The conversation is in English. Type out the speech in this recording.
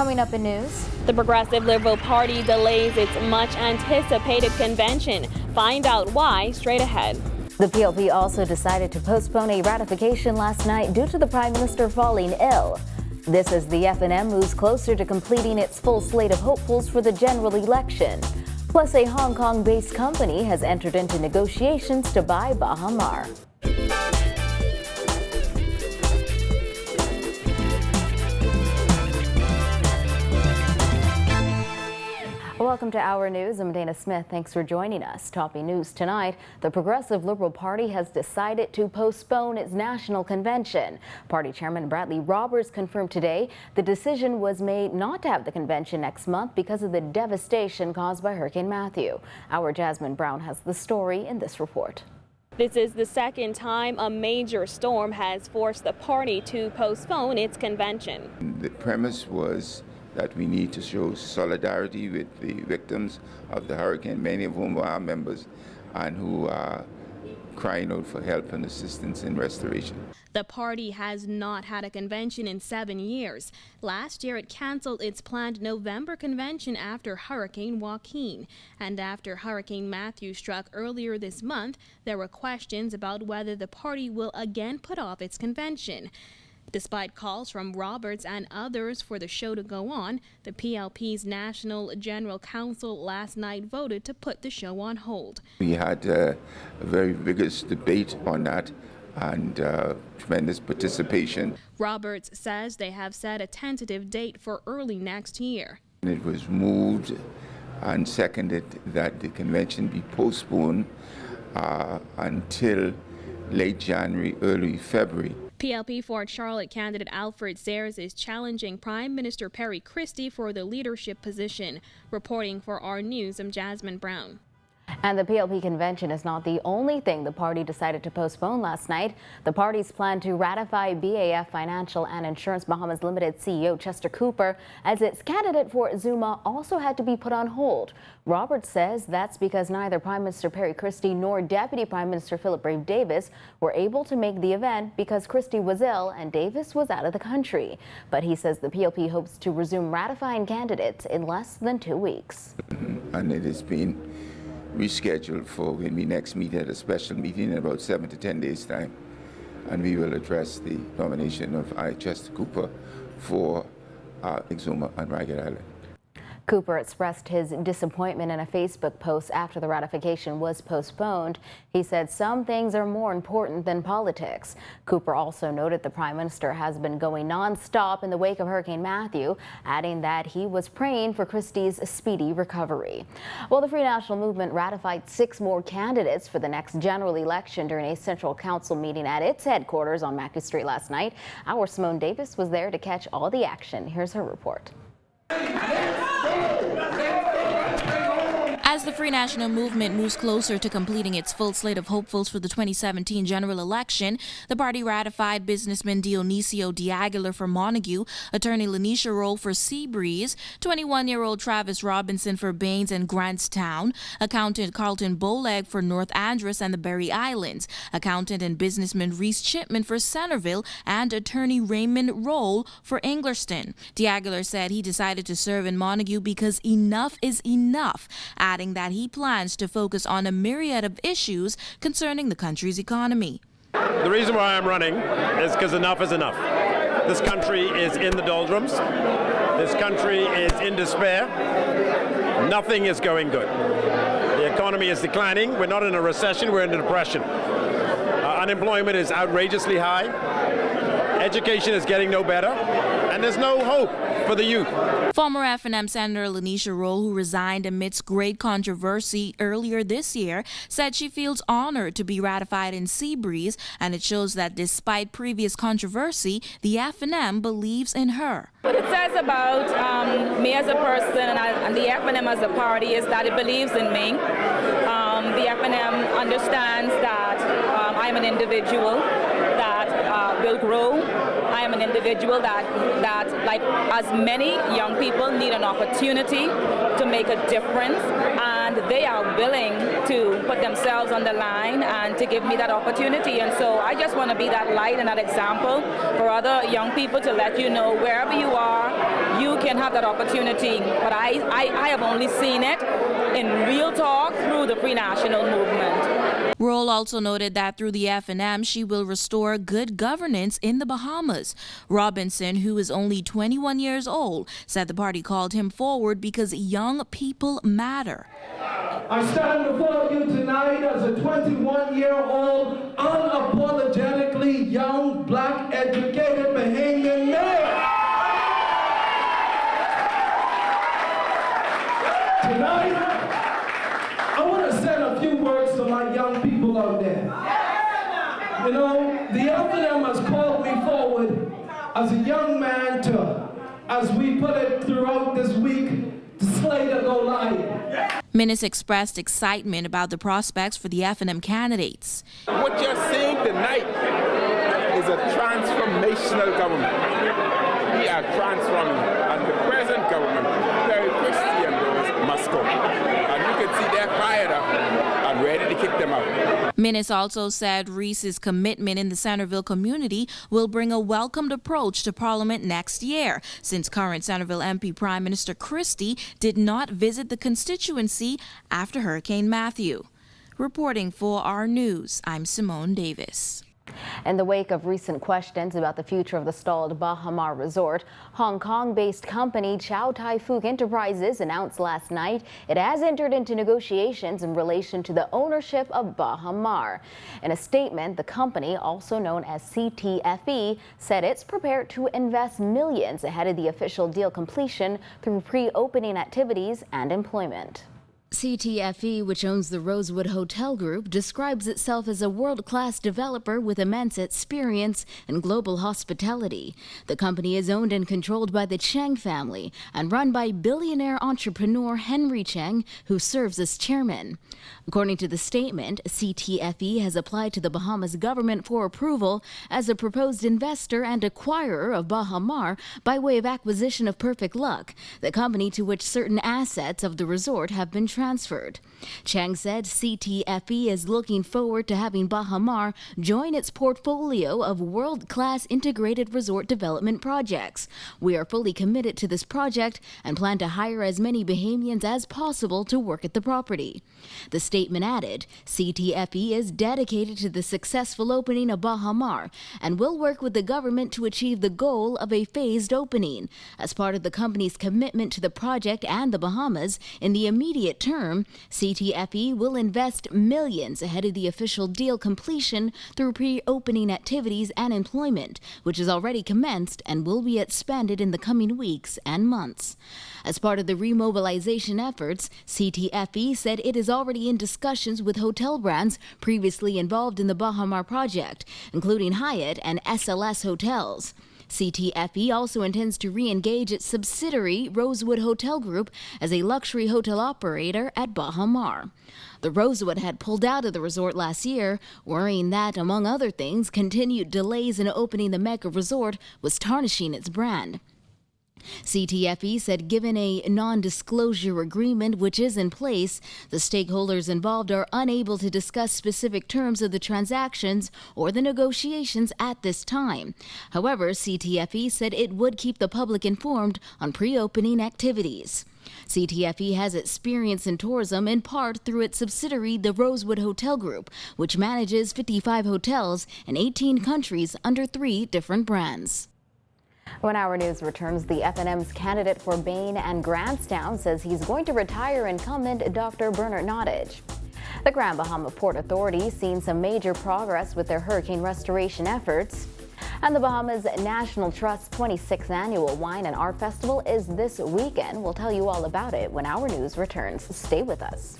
Coming up in news, the Progressive Liberal Party delays its much-anticipated convention. Find out why straight ahead. The PLP also decided to postpone a ratification last night due to the Prime Minister falling ill. This as the FNM moves closer to completing its full slate of hopefuls for the general election. Plus, a Hong Kong-based company has entered into negotiations to buy Bahamar. Welcome to Our News. I'm Dana Smith. Thanks for joining us. Topping news tonight, the Progressive Liberal Party has decided to postpone its national convention. Party Chairman Bradley Roberts confirmed today the decision was made not to have the convention next month because of the devastation caused by Hurricane Matthew. Our Jasmine Brown has the story in this report. This is the second time a major storm has forced the party to postpone its convention. The premise was that we need to show solidarity with the victims of the hurricane, many of whom are our members and who are crying out for help and assistance in restoration. The party has not had a convention in 7 years. Last year, it canceled its planned November convention after Hurricane Joaquin. And after Hurricane Matthew struck earlier this month, there were questions about whether the party will again put off its convention. Despite calls from Roberts and others for the show to go on, the PLP's National General Council last night voted to put the show on hold. We had a very vigorous debate on that and tremendous participation. Roberts says they have set a tentative date for early next year. It was moved and seconded that the convention be postponed until late January, early February. PLP Fort Charlotte candidate Alfred Sayers is challenging Prime Minister Perry Christie for the leadership position. Reporting for Our News, I'm Jasmine Brown. And the PLP convention is not the only thing the party decided to postpone last night. The party's plan to ratify BAF Financial and Insurance Bahamas Limited CEO Chester Cooper as its candidate for Zuma also had to be put on hold. Roberts says that's because neither Prime Minister Perry Christie nor Deputy Prime Minister Philip Brave Davis were able to make the event because Christie was ill and Davis was out of the country. But he says the PLP hopes to resume ratifying candidates in less than 2 weeks. And it has been rescheduled for when we next meet at a special meeting in about 7 to 10 days' time. And we will address the nomination of Chester Cooper for Exuma and Ragged Island. Cooper expressed his disappointment in a Facebook post after the ratification was postponed. He said some things are more important than politics. Cooper also noted the Prime Minister has been going non-stop in the wake of Hurricane Matthew, adding that he was praying for Christie's speedy recovery. Well, the Free National Movement ratified 6 more candidates for the next general election during a Central Council meeting at its headquarters on Mackey Street last night. Our Simone Davis was there to catch all the action. Here's her report. As the Free National Movement moves closer to completing its full slate of hopefuls for the 2017 general election, the party ratified businessman Dionisio D'Aguilar for Montague, attorney Lanisha Roll for Seabreeze, 21-year-old Travis Robinson for Baines and Grantstown, accountant Carlton Boleg for North Andros and the Berry Islands, accountant and businessman Reese Chipman for Centerville, and attorney Raymond Roll for Inglerston. D'Aguilar said he decided to serve in Montague because enough is enough, adding that he plans to focus on a myriad of issues concerning the country's economy. The reason why I'm running is because enough is enough. This country is in the doldrums. This country is in despair. Nothing is going good. The economy is declining. We're not in a recession, we're in a depression. Unemployment is outrageously high. Education is getting no better. And there's no hope for the youth. Former FNM Senator Lanisha Roll, who resigned amidst great controversy earlier this year, said she feels honored to be ratified in Seabreeze, and it shows that despite previous controversy, the FNM believes in her. What it says about me as a person and the FNM as a party is that it believes in me. The FNM understands that I'm an individual that will grow. I am an individual that, like as many young people, need an opportunity to make a difference, and they are willing to put themselves on the line and to give me that opportunity. And so I just want to be that light and that example for other young people to let you know wherever you are, you can have that opportunity. But I have only seen it in real talk through the Free National Movement. Roll also noted that through the F&M, she will restore good governance in the Bahamas. Robinson, who is only 21 years old, said the party called him forward because young people matter. I stand before you tonight as a 21-year-old, unapologetically young, black, educated Bahamian male. Tonight, I want to send a few words to my young people out there. You know, the F&M has called me forward as a young man to, as we put it throughout this week, to slay the Goliath. Minnis expressed excitement about the prospects for the F&M candidates. What you're seeing tonight is a transformational government. We are transforming, and the present government, very Christian those must go. And you can see they're fired up and ready to kick them out. Minnis also said Reese's commitment in the Centerville community will bring a welcomed approach to Parliament next year, since current Centerville MP Prime Minister Christie did not visit the constituency after Hurricane Matthew. Reporting for our news, I'm Simone Davis. In the wake of recent questions about the future of the stalled Bahamar resort, Hong Kong-based company Chow Tai Fook Enterprises announced last night it has entered into negotiations in relation to the ownership of Bahamar. In a statement, the company, also known as CTFE, said it's prepared to invest millions ahead of the official deal completion through pre-opening activities and employment. CTFE, which owns the Rosewood Hotel Group, describes itself as a world-class developer with immense experience in global hospitality. The company is owned and controlled by the Cheng family and run by billionaire entrepreneur Henry Cheng, who serves as chairman. According to the statement, CTFE has applied to the Bahamas government for approval as a proposed investor and acquirer of Bahamar by way of acquisition of Perfect Luck, the company to which certain assets of the resort have been transferred. Chang said CTFE is looking forward to having Bahamar join its portfolio of world-class integrated resort development projects. We are fully committed to this project and plan to hire as many Bahamians as possible to work at the property. The statement added, CTFE is dedicated to the successful opening of Bahamar and will work with the government to achieve the goal of a phased opening. As part of the company's commitment to the project and the Bahamas, in the immediate term, CTFE will invest millions ahead of the official deal completion through pre-opening activities and employment, which has already commenced and will be expanded in the coming weeks and months. As part of the remobilization efforts, CTFE said it is already in discussions with hotel brands previously involved in the Bahamar project, including Hyatt and SLS Hotels. CTFE also intends to re-engage its subsidiary Rosewood Hotel Group as a luxury hotel operator at Bahamar. The Rosewood had pulled out of the resort last year, worrying that, among other things, continued delays in opening the mega resort was tarnishing its brand. CTFE said given a non-disclosure agreement which is in place, the stakeholders involved are unable to discuss specific terms of the transactions or the negotiations at this time. However, CTFE said it would keep the public informed on pre-opening activities. CTFE has experience in tourism in part through its subsidiary, the Rosewood Hotel Group, which manages 55 hotels in 18 countries under 3 different brands. When Our News returns, the F&M's candidate for Bain and Grantstown says he's going to retire incumbent Dr. Bernard Nottage. The Grand Bahama Port Authority seen some major progress with their hurricane restoration efforts. And the Bahamas National Trust's 26th Annual Wine and Art Festival is this weekend. We'll tell you all about it when Our News returns. Stay with us.